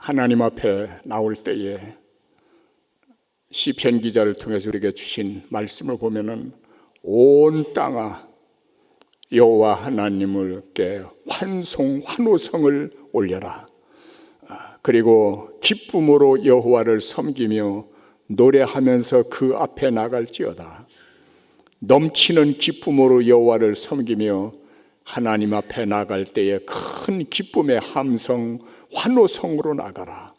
하나님 앞에 나올 때에 시편 기자를 통해서 우리에게 주신 말씀을 보면은 온 땅아 여호와 하나님께 환호성을 올려라. 그리고 기쁨으로 여호와를 섬기며 노래하면서 그 앞에 나갈지어다. 넘치는 기쁨으로 여호와를 섬기며 하나님 앞에 나갈 때에 큰 기쁨의 함성, 환호성으로 나가라.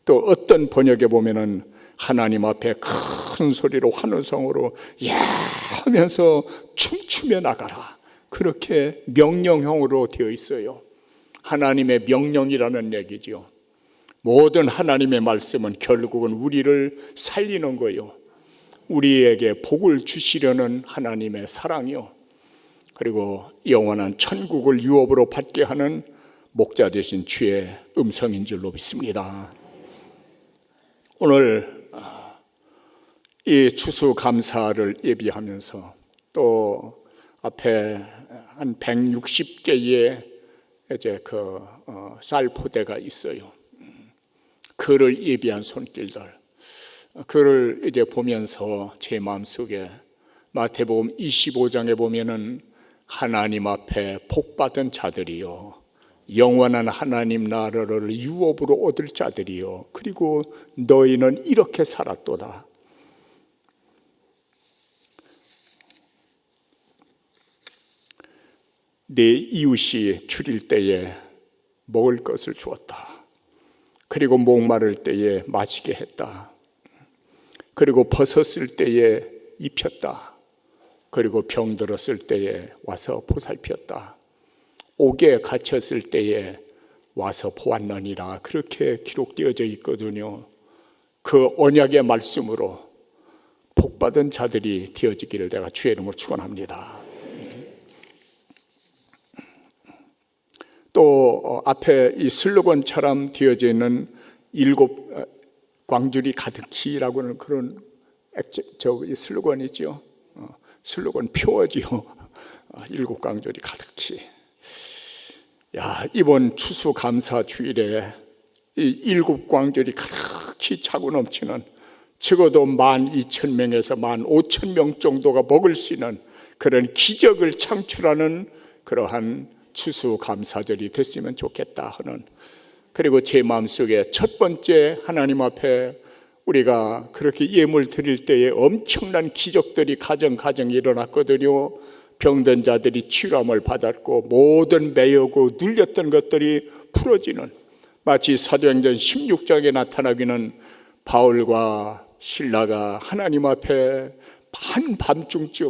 또 어떤 번역에 보면은 하나님 앞에 큰 소리로 환호성으로 야 하면서 춤추며 나가라. 그렇게 명령형으로 되어 있어요. 하나님의 명령이라는 얘기죠. 모든 하나님의 말씀은 결국은 우리를 살리는 거예요. 우리에게 복을 주시려는 하나님의 사랑이요, 그리고 영원한 천국을 유업으로 받게 하는 목자 되신 주의 음성인 줄로 믿습니다. 오늘 이 추수감사를 예비하면서 또 앞에 한 160개의 이제 쌀 포대가 있어요. 그를 예비한 손길들, 그를 이제 보면서 제 마음속에 마태복음 25장에 보면은 하나님 앞에 복받은 자들이요, 영원한 하나님 나라를 유업으로 얻을 자들이요, 그리고 너희는 이렇게 살았도다. 내 이웃이 줄일 때에 먹을 것을 주었다. 그리고 목마를 때에 마시게 했다. 그리고 벗었을 때에 입혔다. 그리고 병들었을 때에 와서 보살폈다. 옥에 갇혔을 때에 와서 보았느니라. 그렇게 기록되어져 있거든요. 그 언약의 말씀으로 복받은 자들이 되어지기를 내가 주의 이름으로 축원합니다. 또 앞에 이 슬로건처럼 되어져 있는 7 광줄이 가득히라고 하는 그런 슬로건이죠. 슬로건 표어지요. 7 광줄이 가득히. 이번 추수감사 주일에 이 7 광줄이 가득히 차고 넘치는, 적어도 12,000명에서 15,000명 정도가 먹을 수 있는 그런 기적을 창출하는 그러한 추수감사절이 됐으면 좋겠다 하는, 그리고 제 마음속에 첫 번째 하나님 앞에 우리가 그렇게 예물 드릴 때에 엄청난 기적들이 가정 일어났거든요. 병든 자들이 치유함을 받았고 모든 매여고 눌렸던 것들이 풀어지는, 마치 사도행전 16장에 나타나기는 바울과 실라가 하나님 앞에 한밤중쯤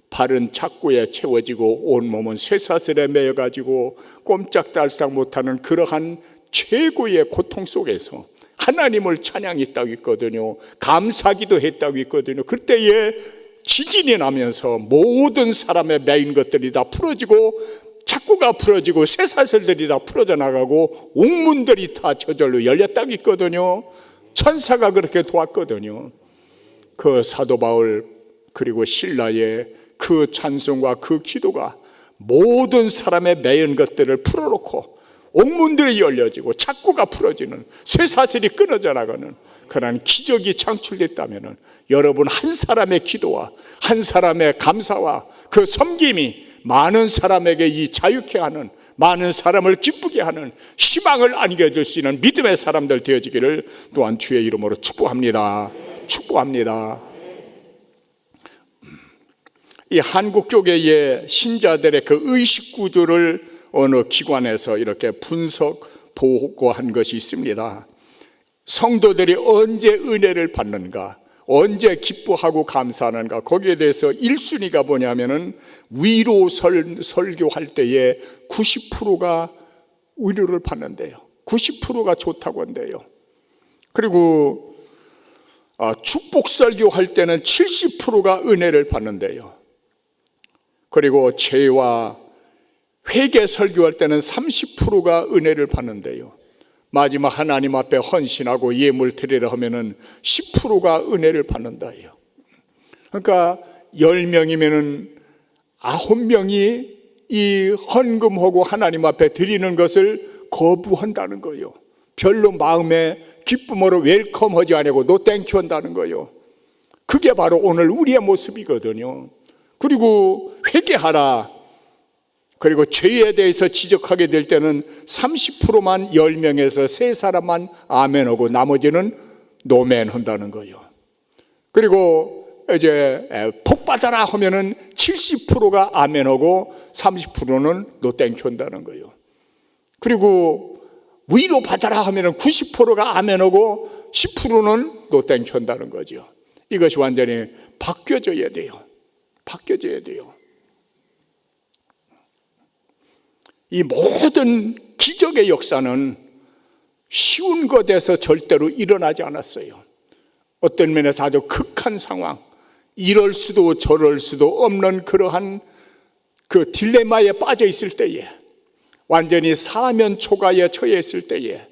발은 착고에 채워지고 온몸은 쇠사슬에 매여가지고 꼼짝달싹 못하는 그러한 최고의 고통 속에서 하나님을 찬양했다고 있거든요. 감사기도 했다고 있거든요. 그때에 지진이 나면서 모든 사람의 매인 것들이 다 풀어지고 착고가 풀어지고 쇠사슬들이 다 풀어져 나가고 옥문들이 다 저절로 열렸다고 있거든요. 천사가 그렇게 도왔거든요. 그 사도 바울 그리고 신라의 그 찬송과 그 기도가 모든 사람의 매인 것들을 풀어놓고 옥문들이 열려지고 착고가 풀어지는, 쇠사슬이 끊어져 나가는 그런 기적이 창출됐다면 여러분 한 사람의 기도와 한 사람의 감사와 그 섬김이 많은 사람에게 이 자유케 하는, 많은 사람을 기쁘게 하는 희망을 안겨줄 수 있는 믿음의 사람들 되어지기를 또한 주의 이름으로 축복합니다. 이 한국 교계의 신자들의 그 의식 구조를 어느 기관에서 이렇게 분석 보고한 것이 있습니다. 성도들이 언제 은혜를 받는가, 언제 기뻐하고 감사하는가, 거기에 대해서 1순위가 뭐냐면은 위로 설교할 때에 90%가 위로를 받는데요. 90%가 좋다고 한대요. 그리고 축복 설교할 때는 70%가 은혜를 받는데요. 그리고 죄와 회개 설교할 때는 30%가 은혜를 받는데요. 마지막 하나님 앞에 헌신하고 예물 드리려 하면은 10%가 은혜를 받는다요. 그러니까 10명이면은 9명이 이 헌금하고 하나님 앞에 드리는 것을 거부한다는 거예요. 별로 마음에 기쁨으로 웰컴하지 않고 노땡큐 한다는 거예요. 그게 바로 오늘 우리의 모습이거든요. 그리고 회개하라. 그리고 죄에 대해서 지적하게 될 때는 30%만 10명에서 3사람만 아멘하고 나머지는 노멘 한다는 거예요. 그리고 이제 복 받아라 하면은 70%가 아멘하고 30%는 노땡큐 한다는 거예요. 그리고 위로 받아라 하면은 90%가 아멘하고 10%는 노땡큐 한다는 거죠. 이것이 완전히 바뀌어져야 돼요. 바뀌어져야 돼요. 이 모든 기적의 역사는 쉬운 것에서 절대로 일어나지 않았어요. 어떤 면에서 아주 극한 상황, 이럴 수도 저럴 수도 없는 그러한 그 딜레마에 빠져 있을 때에, 완전히 사면 초가에 처해 있을 때에,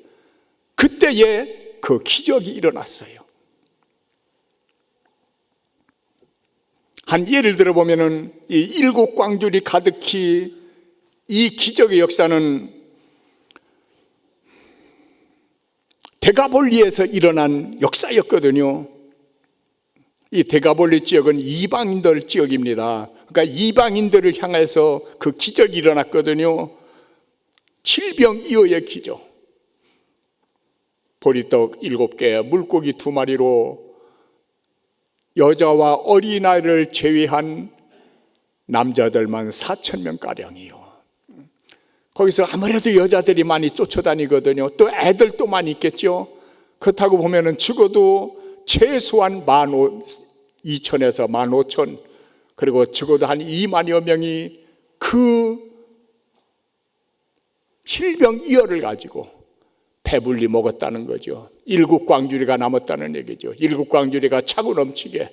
그때에 그 기적이 일어났어요. 한 예를 들어 보면은 이 7 광줄이 가득히, 이 기적의 역사는 데가볼리에서 일어난 역사였거든요. 이 데가볼리 지역은 이방인들 지역입니다. 그러니까 이방인들을 향해서 그 기적이 일어났거든요. 칠병이어의 기적. 보리떡 7개, 물고기 2마리로 여자와 어린아이를 제외한 남자들만 4,000명가량이요. 거기서 아무래도 여자들이 많이 쫓아다니거든요. 또 애들도 많이 있겠죠. 그렇다고 보면은 적어도 최소한 12,000에서 15,000, 그리고 적어도 한 2만여 명이 그 칠병이어를 가지고 배불리 먹었다는 거죠. 7 광주리가 남았다는 얘기죠. 7 광주리가 차고 넘치게.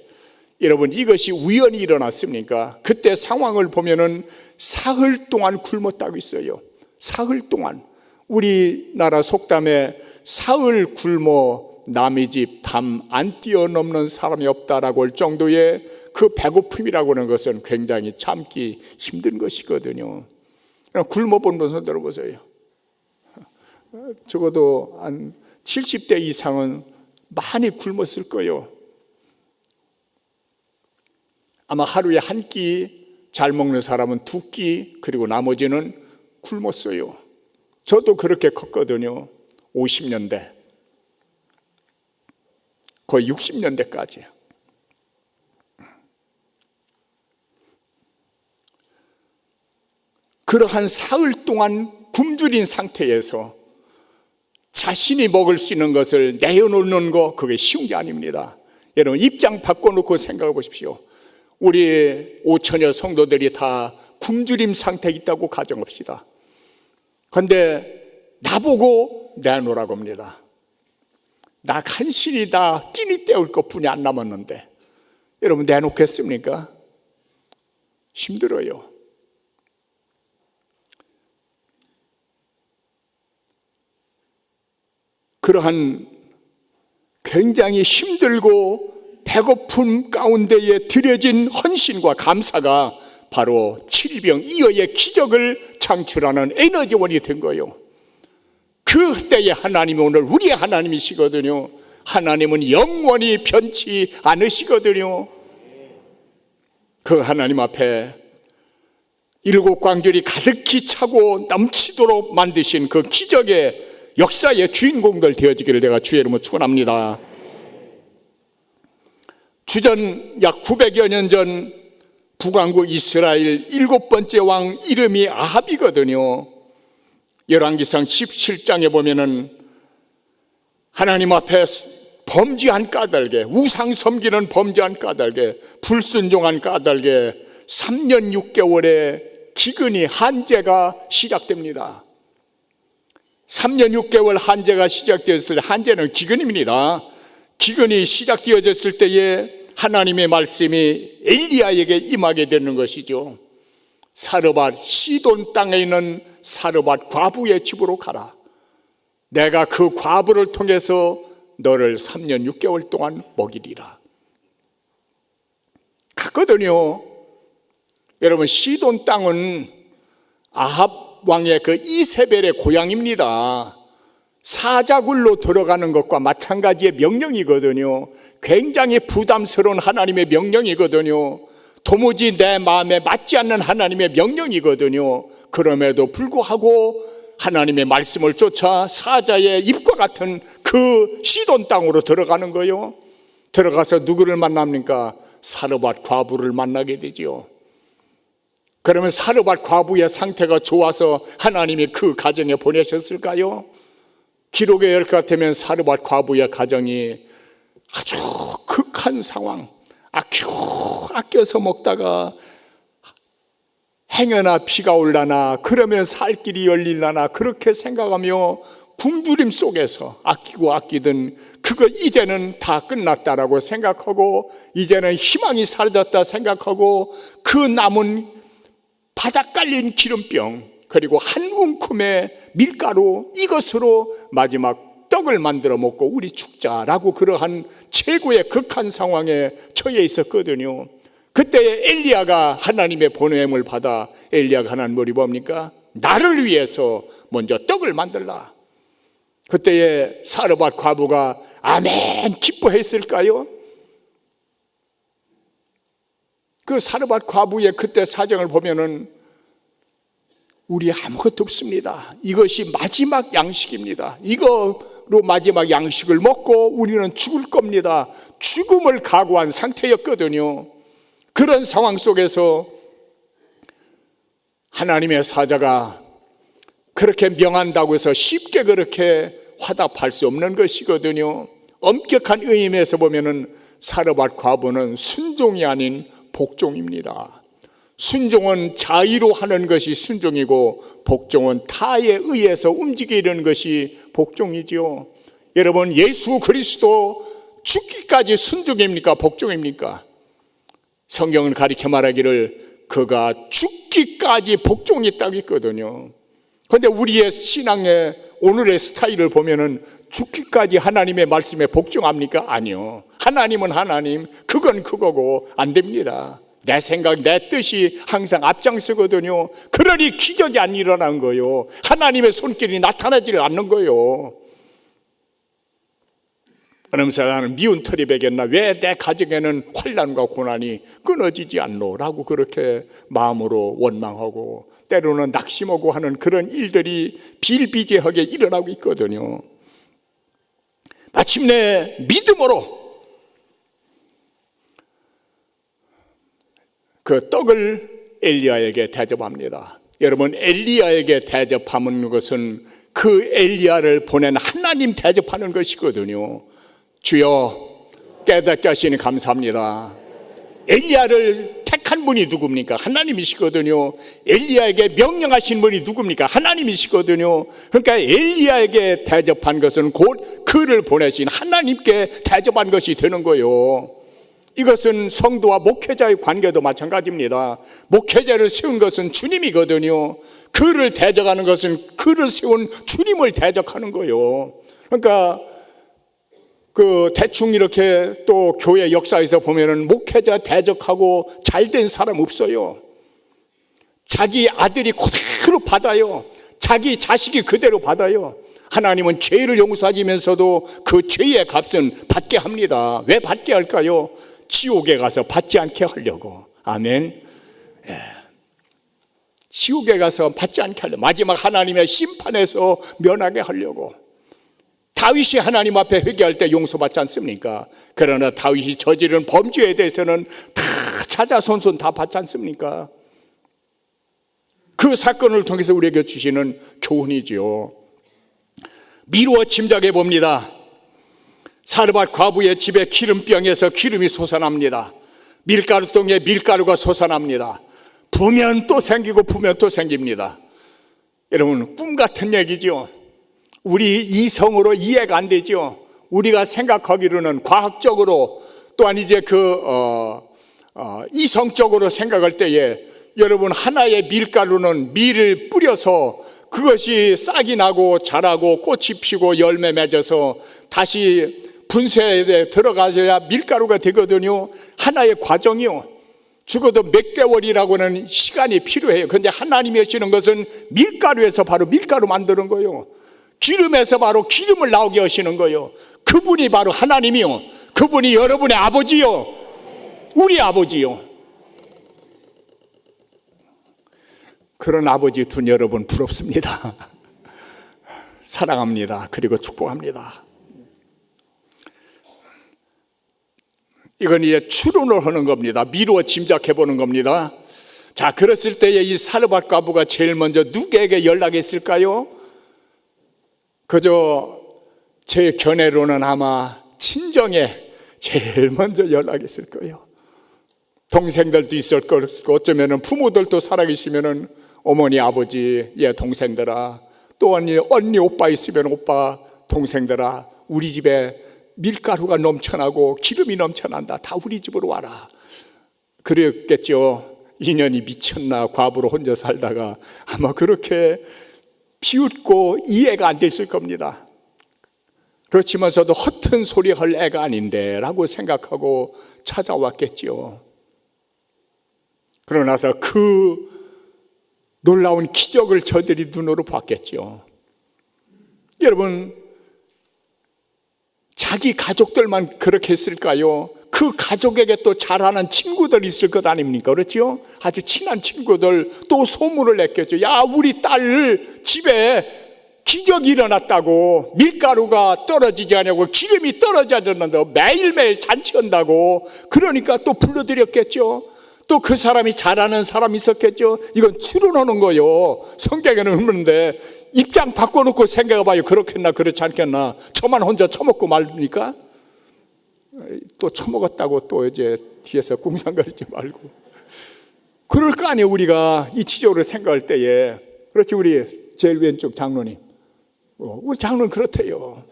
여러분, 이것이 우연히 일어났습니까? 그때 상황을 보면은 사흘 동안 굶었다고 있어요. 사흘 동안. 우리나라 속담에 사흘 굶어 남의 집 담 안 뛰어넘는 사람이 없다라고 할 정도의 그 배고픔이라고 하는 것은 굉장히 참기 힘든 것이거든요. 굶어본 분들 들어보세요. 적어도 한 70대 이상은 많이 굶었을 거예요. 아마 하루에 한 끼, 잘 먹는 사람은 2끼, 그리고 나머지는 굶었어요. 저도 그렇게 컸거든요. 50년대, 거의 60년대까지. 그러한 사흘 동안 굶주린 상태에서 자신이 먹을 수 있는 것을 내어놓는 거, 그게 쉬운 게 아닙니다. 여러분, 입장 바꿔놓고 생각해 보십시오. 우리 5천여 성도들이 다 굶주림 상태에 있다고 가정합시다. 그런데 나보고 내놓으라고 합니다. 나 간신히 다 끼니 때울 것뿐이 안 남았는데 여러분, 내놓겠습니까? 힘들어요. 그러한 굉장히 힘들고 배고픔 가운데에 드려진 헌신과 감사가 바로 칠병이어의 기적을 창출하는 에너지원이 된 거예요. 그때의 하나님이 오늘 우리의 하나님이시거든요. 하나님은 영원히 변치 않으시거든요. 그 하나님 앞에 7 광줄이 가득히 차고 넘치도록 만드신 그 기적의 역사의 주인공들 되어지기를 내가 주의 이름으로 축원합니다. 주전 약 900여 년 전 북왕국 이스라엘 7번째 왕 이름이 아합이거든요. 열왕기상 17장에 보면은 하나님 앞에 범죄한 까닭에, 우상 섬기는 범죄한 까닭에, 불순종한 까닭에 3년 6개월의 기근이, 한재가 시작됩니다. 3년 6개월 한재가 시작되었을 때, 한재는 기근입니다. 기근이 시작되어졌을 때에 하나님의 말씀이 엘리야에게 임하게 되는 것이죠. 사르밧, 시돈 땅에 있는 사르밧 과부의 집으로 가라. 내가 그 과부를 통해서 너를 3년 6개월 동안 먹이리라. 갔거든요. 여러분, 시돈 땅은 아합 왕의 그 이세벨의 고향입니다. 사자굴로 들어가는 것과 마찬가지의 명령이거든요. 굉장히 부담스러운 하나님의 명령이거든요. 도무지 내 마음에 맞지 않는 하나님의 명령이거든요. 그럼에도 불구하고 하나님의 말씀을 쫓아 사자의 입과 같은 그 시돈 땅으로 들어가는 거예요. 들어가서 누구를 만납니까? 사르밧 과부를 만나게 되지요. 그러면 사르밧 과부의 상태가 좋아서 하나님이 그 가정에 보내셨을까요? 기록에 열 것 같으면 사르밧 과부의 가정이 아주 극한 상황, 아껴서 먹다가 행여나 비가 올라나 그러면 살 길이 열릴라나 그렇게 생각하며 굶주림 속에서 아끼고 아끼던 그거 이제는 다 끝났다라고 생각하고 이제는 희망이 사라졌다 생각하고 그 남은 바닥 깔린 기름병 그리고 한 움큼의 밀가루 이것으로 마지막 떡을 만들어 먹고 우리 죽자라고 그러한 최고의 극한 상황에 처해 있었거든요. 그때 엘리야가 하나님의 보냄을 받아 엘리야가 하는 말이 뭡니까? 나를 위해서 먼저 떡을 만들라. 그때에 사르밧 과부가 아멘 기뻐했을까요? 그 사르밧 과부의 그때 사정을 보면은 우리 아무것도 없습니다. 이것이 마지막 양식입니다. 이거로 마지막 양식을 먹고 우리는 죽을 겁니다. 죽음을 각오한 상태였거든요. 그런 상황 속에서 하나님의 사자가 그렇게 명한다고 해서 쉽게 그렇게 화답할 수 없는 것이거든요. 엄격한 의미에서 보면은 사르밧 과부는 순종이 아닌 복종입니다. 순종은 자의로 하는 것이 순종이고 복종은 타에 의해서 움직이는 것이 복종이지요. 여러분, 예수 그리스도 죽기까지 순종입니까? 복종입니까? 성경은 가리켜 말하기를 그가 죽기까지 복종했다고 했거든요. 그런데 우리의 신앙의 오늘의 스타일을 보면은 죽기까지 하나님의 말씀에 복종합니까? 아니요. 하나님은 하나님, 그건 그거고 안 됩니다. 내 생각, 내 뜻이 항상 앞장서거든요. 그러니 기적이 안 일어난 거예요. 하나님의 손길이 나타나지 않는 거예요. 그러면서 나는 미운 털이 베겼나? 왜 내 가정에는 환난과 고난이 끊어지지 않노? 라고 그렇게 마음으로 원망하고 때로는 낙심하고 하는 그런 일들이 비일비재하게 일어나고 있거든요. 마침내 믿음으로 그 떡을 엘리야에게 대접합니다. 여러분, 엘리야에게 대접하는 것은 그 엘리야를 보낸 하나님 대접하는 것이거든요. 주여 깨닫게 하시니 감사합니다. 엘리야를 택한 분이 누굽니까? 하나님이시거든요. 엘리야에게 명령하신 분이 누굽니까? 하나님이시거든요. 그러니까 엘리야에게 대접한 것은 곧 그를 보내신 하나님께 대접한 것이 되는 거예요. 이것은 성도와 목회자의 관계도 마찬가지입니다. 목회자를 세운 것은 주님이거든요. 그를 대적하는 것은 그를 세운 주님을 대적하는 거예요. 그러니까 그 대충 이렇게 또 교회 역사에서 보면은 목회자 대적하고 잘된 사람 없어요. 자기 아들이 그대로 받아요. 자기 자식이 그대로 받아요. 하나님은 죄를 용서하시면서도 그 죄의 값은 받게 합니다. 왜 받게 할까요? 지옥에 가서 받지 않게 하려고. 아멘. 예. 지옥에 가서 받지 않게 하려고. 마지막 하나님의 심판에서 면하게 하려고. 다윗이 하나님 앞에 회개할 때 용서받지 않습니까? 그러나 다윗이 저지른 범죄에 대해서는 다 자자손손 다 받지 않습니까? 그 사건을 통해서 우리에게 주시는 교훈이지요. 미루어 짐작해 봅니다. 사르밧 과부의 집에 기름병에서 기름이 솟아납니다. 밀가루통에 밀가루가 솟아납니다. 부면 또 생기고 부면 또 생깁니다. 여러분, 꿈 같은 얘기죠. 우리 이성으로 이해가 안 되죠. 우리가 생각하기로는 과학적으로 또한 이제 이성적으로 생각할 때에 여러분, 하나의 밀가루는 밀을 뿌려서 그것이 싹이 나고 자라고 꽃이 피고 열매 맺어서 다시 분쇄에 들어가서야 밀가루가 되거든요. 하나의 과정이요. 죽어도 몇 개월이라고는 시간이 필요해요. 그런데 하나님이 하시는 것은 밀가루에서 바로 밀가루 만드는 거예요. 기름에서 바로 기름을 나오게 하시는 거요. 그분이 바로 하나님이요. 그분이 여러분의 아버지요. 우리 아버지요. 그런 아버지 둔 여러분 부럽습니다. 사랑합니다. 그리고 축복합니다. 이건 이제 추론을 하는 겁니다. 미루어 짐작해 보는 겁니다. 자, 그랬을 때에 이 사르밧 과부가 제일 먼저 누구에게 연락했을까요? 그저 제 견해로는 아마 친정에 제일 먼저 연락했을 거예요. 동생들도 있을 거고, 어쩌면 부모들도 살아계시면 어머니, 아버지, 동생들아, 또 언니, 오빠 있으면 오빠, 동생들아, 우리 집에 밀가루가 넘쳐나고 기름이 넘쳐난다. 다 우리 집으로 와라. 그랬겠죠. 인연이 미쳤나 과부로 혼자 살다가 아마 그렇게 비웃고 이해가 안 됐을 겁니다. 그렇지만서도 허튼 소리 할 애가 아닌데 라고 생각하고 찾아왔겠죠. 그러나서 그 놀라운 기적을 저들이 눈으로 봤겠죠. 여러분, 자기 가족들만 그렇게 했을까요? 그 가족에게 또 잘하는 친구들이 있을 것 아닙니까? 그렇죠? 아주 친한 친구들 또 소문을 냈겠죠. 야, 우리 딸 집에 기적이 일어났다고, 밀가루가 떨어지지 않냐고, 기름이 떨어지지 않는다고, 매일매일 잔치한다고. 그러니까 또 불러드렸겠죠. 또 그 사람이 잘하는 사람이 있었겠죠. 이건 추론하는 거요. 성경에는 없는데 입장 바꿔놓고 생각해봐요. 그렇겠나 그렇지 않겠나. 저만 혼자 처먹고 말입니까? 또 처먹었다고 또 이제 뒤에서 궁상거리지 말고. 그럴 거 아니에요. 우리가 이치적으로 생각할 때에. 그렇지. 우리 제일 왼쪽 장로님, 우리 장로는 그렇대요.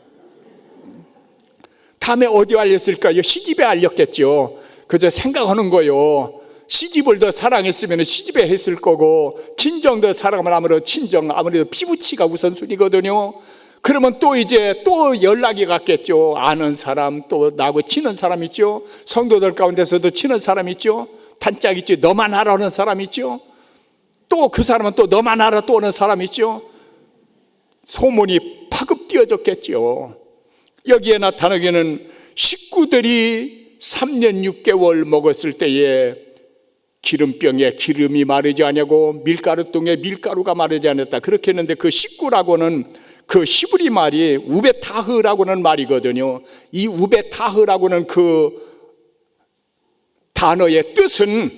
다음에 어디 알렸을까요? 시집에 알렸겠죠. 그저 생각하는 거요. 시집을 더 사랑했으면 시집에 했을 거고, 친정 더 사랑하면 아무래도 친정, 아무래도 피부치가 우선순위거든요. 그러면 또 이제 또 연락이 갔겠죠. 아는 사람, 또 나하고 친한 사람 있죠. 성도들 가운데서도 친한 사람 있죠. 단짝 있죠. 너만 알아오는 사람 있죠. 또 그 사람은 또 너만 알아 또 오는 사람 있죠. 소문이 파급 띄어졌겠죠. 여기에 나타나기는 식구들이 3년 6개월 먹었을 때에 기름병에 기름이 마르지 않냐고, 밀가루통에 밀가루가 마르지 않았다. 그렇게 했는데 그 식구라고는 그 시브리 말이 우베타흐라고는 말이거든요. 이 우베타흐라고는 그 단어의 뜻은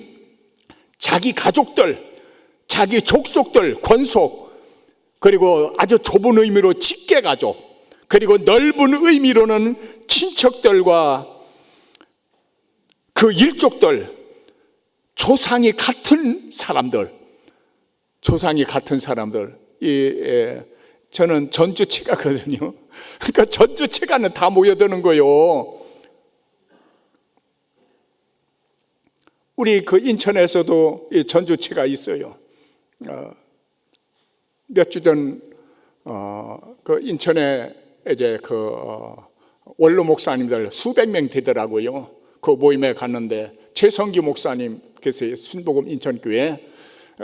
자기 가족들, 자기 족속들, 권속, 그리고 아주 좁은 의미로 직계 가족, 그리고 넓은 의미로는 친척들과 그 일족들, 조상이 같은 사람들, 저는 전주체가거든요. 그러니까 전주체가는 다 모여드는 거요. 우리 그 인천에서도 전주체가 있어요. 몇 주 전 그 인천에 이제 그 원로 목사님들 수백 명 되더라고요. 그 모임에 갔는데 최성기 목사님 계세요. 순복음 인천교회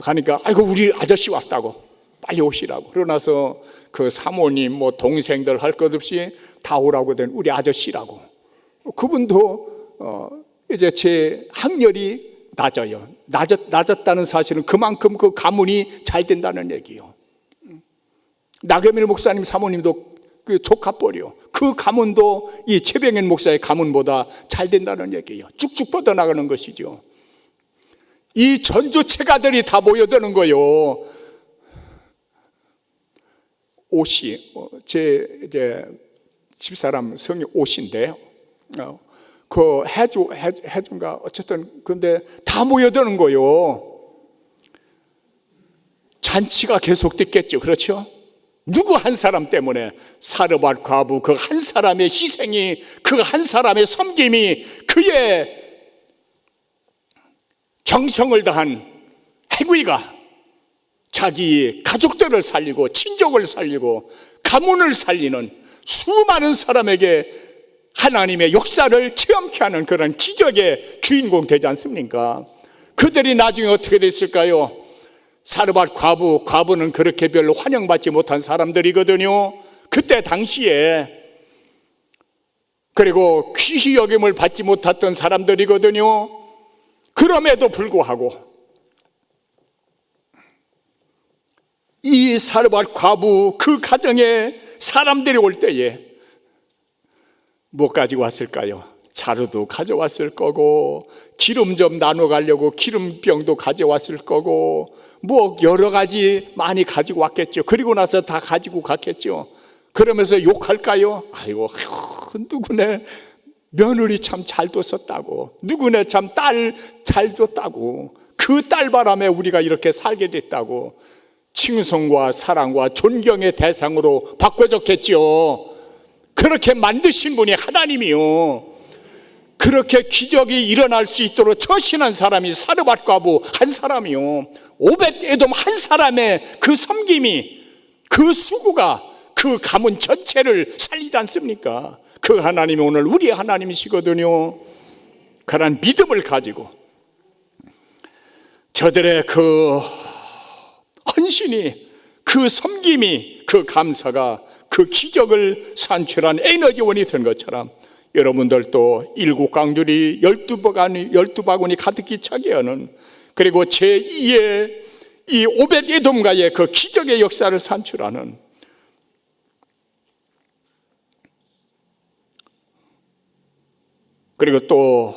가니까 아이고 우리 아저씨 왔다고 빨리 오시라고. 그러나서 그 사모님 뭐 동생들 할 것 없이 다 오라고 된 우리 아저씨라고. 그분도 이제 제 학렬이 낮아요. 낮았다는 사실은 그만큼 그 가문이 잘 된다는 얘기요. 나경일 목사님 사모님도 그 조카뻘이요. 그 가문도 이 최병현 목사의 가문보다 잘 된다는 얘기예요. 쭉쭉 뻗어나가는 것이죠. 이 전조체가들이 다 모여드는 거요. 옷이 제 이제 집사람 성이 옷인데요. 그 해준가 어쨌든 근데 다 모여드는 거요. 잔치가 계속됐겠죠. 그렇죠? 누구 한 사람 때문에 사르밧 과부 그 한 사람의 희생이, 그 한 사람의 섬김이, 그의 정성을 다한 행위가 자기 가족들을 살리고 친족을 살리고 가문을 살리는 수많은 사람에게 하나님의 역사를 체험케 하는 그런 기적의 주인공 되지 않습니까? 그들이 나중에 어떻게 됐을까요? 사르밧 과부는 그렇게 별로 환영받지 못한 사람들이거든요. 그때 당시에. 그리고 귀히 여김을 받지 못했던 사람들이거든요. 그럼에도 불구하고 이 사르밧 과부 그 가정에 사람들이 올 때에 뭐 가지고 왔을까요? 자루도 가져왔을 거고, 기름 좀 나눠 가려고 기름병도 가져왔을 거고, 뭐 여러 가지 많이 가지고 왔겠죠. 그리고 나서 다 가지고 갔겠죠. 그러면서 욕할까요? 아이고, 누구네 며느리 참 잘 뒀었다고, 누구네 참 딸 잘 뒀다고, 그 딸 바람에 우리가 이렇게 살게 됐다고 칭송과 사랑과 존경의 대상으로 바꿔줬겠죠. 그렇게 만드신 분이 하나님이요. 그렇게 기적이 일어날 수 있도록 처신한 사람이 사르밧 과부 한 사람이요, 오벳 에돔 한 사람의 그 섬김이, 그 수고가 그 가문 전체를 살리지 않습니까? 그 하나님이 오늘 우리 하나님이시거든요. 그런 믿음을 가지고 저들의 그 헌신이, 그 섬김이, 그 감사가 그 기적을 산출한 에너지원이 된 것처럼 여러분들도 일곱 강줄이 12바구니 가득히 차게 하는, 그리고 제2의 이 오벳 에돔과의 그 기적의 역사를 산출하는, 그리고 또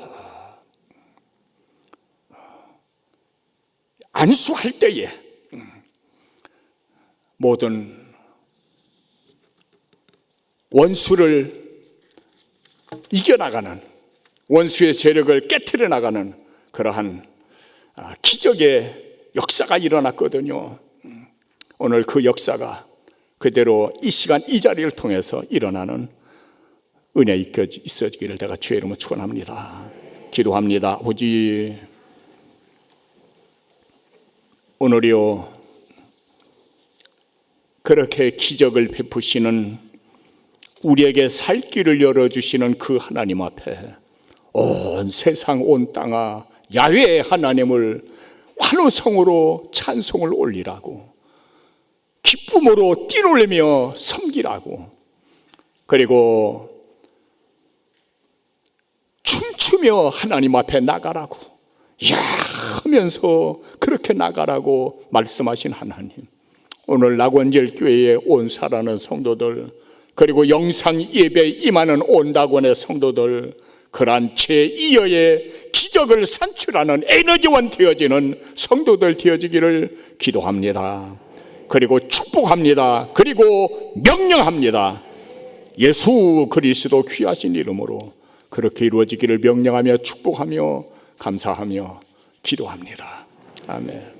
안수할 때에 모든 원수를 이겨나가는, 원수의 세력을 깨트려 나가는 그러한 기적의 역사가 일어났거든요. 오늘 그 역사가 그대로 이 시간 이 자리를 통해서 일어나는 은혜 있어지기를 내가 주의 이름으로 축원합니다. 기도합니다. 아버지, 오늘이요 그렇게 기적을 베푸시는, 우리에게 살 길을 열어주시는 그 하나님 앞에 온 세상 온 땅아 야훼의 하나님을 환호성으로 찬송을 올리라고, 기쁨으로 띠놀리며 섬기라고, 그리고 춤추며 하나님 앞에 나가라고, 야 하면서 그렇게 나가라고 말씀하신 하나님, 오늘 낙원절교회에 온 사랑하는 성도들, 그리고 영상 예배에 임하는 온 낙원의 성도들, 그러한 제2여의 기적을 산출하는 에너지원 되어지는 성도들 되어지기를 기도합니다. 그리고 축복합니다. 그리고 명령합니다. 예수 그리스도 귀하신 이름으로 그렇게 이루어지기를 명령하며 축복하며 감사하며 기도합니다. 아멘.